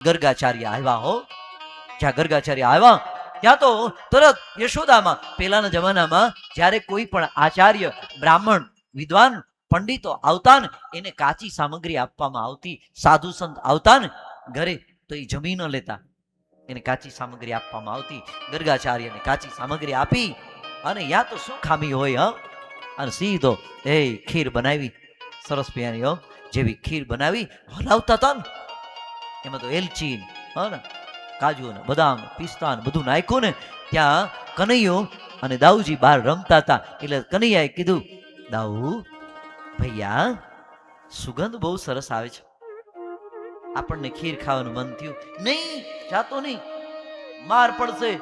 ગર્ગાચાર્ય આવ્યા હો. જ્યાં ગર્ગાચાર્ય આવ્યા ત્યાં તો તરત યશોદામાં, પેલાના જમાનામાં જ્યારે કોઈ પણ આચાર્ય, બ્રાહ્મણ, વિદ્વાન, પંડિતો આવતા ને એને કાચી સામગ્રી આપવામાં આવતી. સાધુ સંત આવતા ને ઘરે તો એ જમી ન લેતા, એને કાચી સામગ્રી આપવામાં આવતી. ગર્ગાચાર્યને કાચી સામગ્રી આપી અને યા તો શું ખામી હોય અને સીધો ખીર બનાવી, સરસ મજાની જેવી ખીર બનાવી હલાવતા હતા ને એમાં તો એલચી ને કાજુ ને બદામ પિસ્તા ને બધું નાખ્યું ને ત્યાં કનૈયો અને દાઉજી બહાર રમતા હતા. એટલે કનૈયાએ કીધું, દાઉ ભૈયા સુગંધ બહુ સરસ આવે છે, આપણને ખીર ખાવાનું મન થયું. નહીં જાતો નહીં, માર પડશે,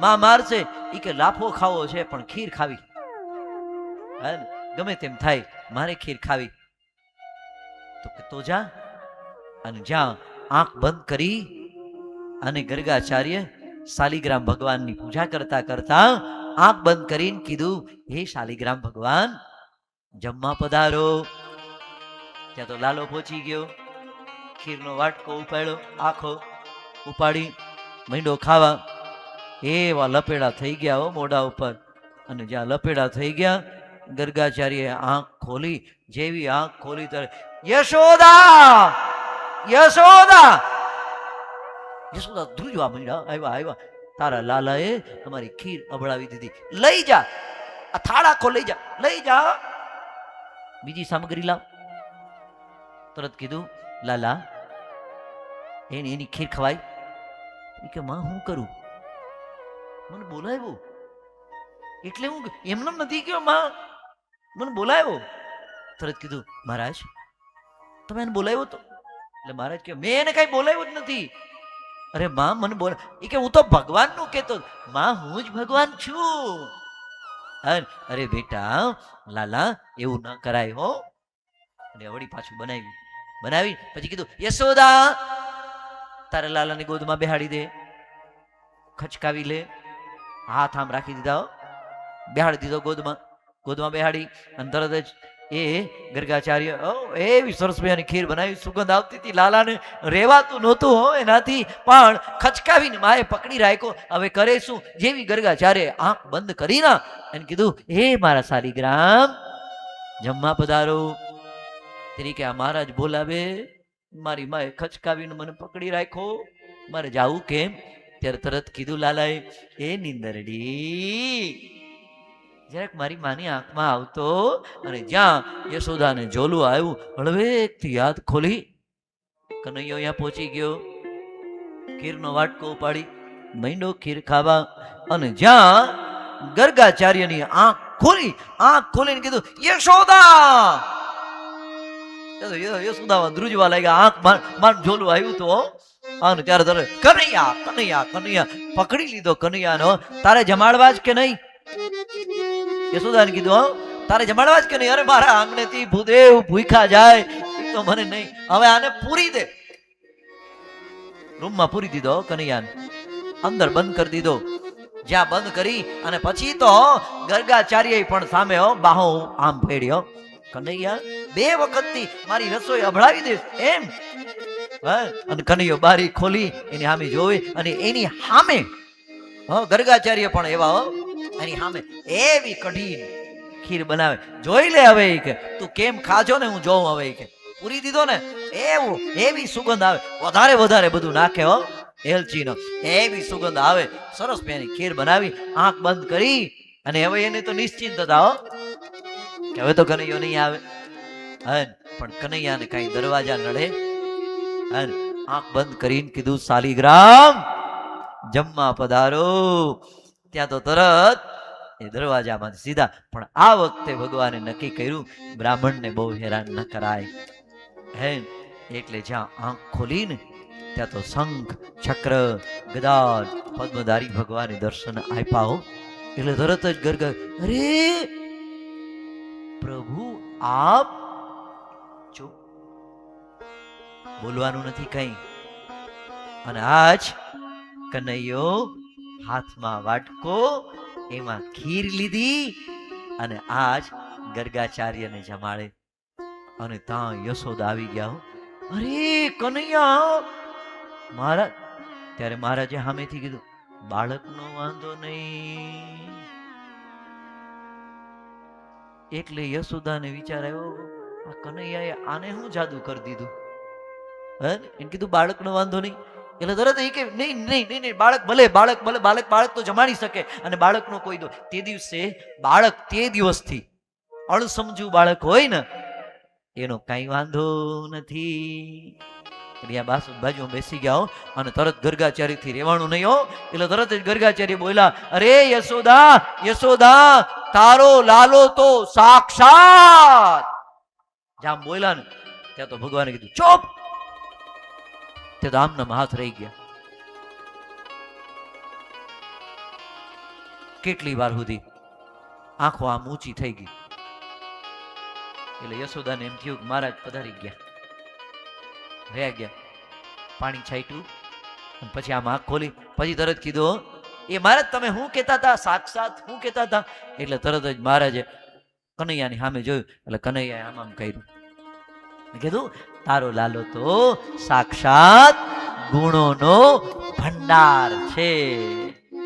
માં મારશે. ઈ કે લાફો ખાવો છે પણ ખીર ખાવી, ગમે તેમ થાય મારે ખીર ખાવી. તો કે તો જા. અને જ્યાં આંખ બંધ કરી અને ગર્ગાચાર્ય શાલિગ્રામ ભગવાનની પૂજા કરતા કરતા આંખ બંધ કરીને કીધું, હે શાલિગ્રામ ભગવાન જમવા પધારો. ત્યાં તો લાલો પહોંચી ગયો, ખીરનો વાટકો ઉપાડ્યો, આખો ઉપાડી માંડ્યો ખાવા. એવા લપેડા થઈ ગયા હો મોઢા ઉપર. અને જ્યાં લપેડા થઈ ગયા, ગર્ગાચાર્યએ આંખ ખોલી. જેવી આંખ ખોલી ત્યારે યશોદા યશોદા યશોદા ધ્રુજવા માંડ્યા, આવ્યા આવ્યા, તારા લાલાએ તમારી ખીર અબળાવી દીધી, લઈ જા, આ થાળ આખો લઈ જા, લઈ જા, બીજી સામગ્રી લાવ. તરત કીધું, લાલા એની ખીર ખવાય? કે માં હું કરું, મને બોલાવ્યો એટલે હું એમને નથી ગયો, માં મને બોલાવ્યો. તરત કીધું, મહારાજ તમે એને બોલાવ્યો તો? એટલે મહારાજ કે મેં એને કઈ બોલાવ્યું જ નથી. અરે માં મને બોલા, એ કે હું તો ભગવાનનું કહેતો. માં હું જ ભગવાન છું. અરે બેટા લાલા એવું ના કરાય હો. અને વળી પાછું બનાવી પછી કીધું, યશોદા તારા લાલાની ગોદમાં બેહાડી દે, ખચકાવી લે. હાથ આમ રાખી દીધા, બેહાડી દીધો ગોદમાં બેહાડી. અને તરત જ એ ગર્ગાચાર્ય એવી સરસ મજાની ખીર બનાવી, સુગંધ આવતી હતી, લાલાને રેવાતું નહોતું હો એનાથી, પણ ખચકાવીને માએ પકડી રાખ્યો. હવે કરે શું? જેવી ગર્ગાચાર્ય આંખ બંધ કરી ના એને કીધું, હે મારા શાલિગ્રામ જમવા પધારો. તરીકે આ મહારાજ બોલાવે, મારી માએ ખચકાવીને મને પકડી રાખ્યો, મારે જાવું કેમ? ત્યારે તરત કીધું લાલાએ, એ નિંદરડી જરાક મારી માની આંખમાં આવતો. અને જ્યાં યશોદાને જોલું આવ્યું, હળવેકથી હાથ ખોલી કનૈયો અહીંયા પહોંચી ગયો, ખીરનો વાટકો ઉપાડી માંડ્યો ખીર ખાવા. અને જ્યાં ગર્ગાચાર્યની આંખ ખોલીને કીધું, યશોદા. યશોદા ધ્રુજવા લાગ્યા, આંખ માર જોલું આવ્યું તો. અને ત્યારે તરત કનૈયા પકડી લીધો કનૈયાનો. તારે જમાડવા જ કે નહીં? યશોદાને કીધું, તારે જમાડવા જ કે નહીં? અરે મારા આંગણેથી ભૂદેવ ભૂખા જાય એ તો મને નહીં, હવે આને પૂરી દે. રૂમમાં પૂરી દીધો કનૈયાને, અંદર બંધ કરી દીધો. જ્યાં બંધ કરી અને પછી તો ગર્ગાચાર્ય પણ સામે બાહો આમ ફેડ્યો, કનૈયા 2 વખતથી મારી રસોઈ અભળાવી દે એમ. અને કનૈયો બારી ખોલી એની સામે જોઈ, અને એની સામે ગર્ગાચાર્ય પણ એવા એની સામે એવી કઢી ખીર બનાવે. જોઈ લે હવે કે તું કેમ ખાજો ને હું જોઉં. હવે કે પૂરી દીધો ને, એવું એવી સુગંધ આવે, વધારે બધું નાખે એલચીનો, એવી સુગંધ આવે. સરસ મેની ખીર બનાવી, આંખ બંધ કરી. અને હવે એને તો નિશ્ચિંત હતા કે હવે તો કનૈયો નહીં આવે. પણ કનૈયાને કઈ દરવાજા નડે. આંખ બંધ કરીને કીધું, શાલિગ્રામ જમવા પધારો. ત્યાં તો તરત એ દરવાજામાં સીધા. પણ આ વખતે ભગવાને નક્કી કર્યું, બ્રાહ્મણને બહુ હેરાન ન કરાય. એટલે જ્યાં આંખ ખોલીને ત્યાં તો શંખ ચક્ર ગદા પદ્મધારી ભગવાને દર્શન આપ્યા. એટલે તરત જ ગર્ગ, અરે પ્રભુ આપ ચૂપ, બોલવાનું નથી કઈ. અને આજ કનૈયો હાથમાં વાટકો, એમાં ખીર લીધી અને આજ ગર્ગાચાર્યને જમાડે. અને ત્યાં યશોદા આવી ગયા. અરે કનૈયા મહારાજ, ત્યારે મહારાજે સામેથી કીધું, બાળકનો વાંધો નહીં. એટલે યશોદાને વિચાર આવ્યો, આ કનૈયાએ આને શું જાદુ કરી દીધું? એને કીધું બાળકનો વાંધો નહીં. એટલે તરત એ કે નહીં નહીં નહીં નહીં, બાળક ભલે બાળક ભલે બાળક તો જમાડી શકે, અને બાળકનો કોઈ દો. તે દિવસે બાળક તે દિવસથી અણસમજુ બાળક હોય ને એનો કઈ વાંધો નથી. એટલે આ બાજુ બેસી ગયા હો, અને તરત ગર્ગાચાર્ય થી રહેવાનું નહીં હો. એટલે તરત જ ગર્ગાચાર્ય બોલ્યા, અરે યશોદા યશોદા, તારો લાલો તો સાક્ષાત. જામ બોલ્યા ને ત્યાં તો ભગવાને કીધું ચૂપ. તે તો આમના હાથ રહી ગયા. કેટલી વાર સુધી આંખો આમ ઊંચી થઈ ગઈ. એટલે યશોદાને એમ થયું કે મહારાજ પધારી ગયા, રહ્યા ગયા. પાણી છાંટ્યું અને પછી આમ આંખ ખોલી. પછી તરત કીધું, એ મહારાજ તમે શું કહેતા હતા? સાક્ષાત શું કહેતા હતા? એટલે તરત જ મહારાજે કનૈયાની સામે જોયું. એટલે કનૈયાએ આમ આમ કર્યું, કીધું તારો લાલો તો સાક્ષાત ગુણોનો ભંડાર છે.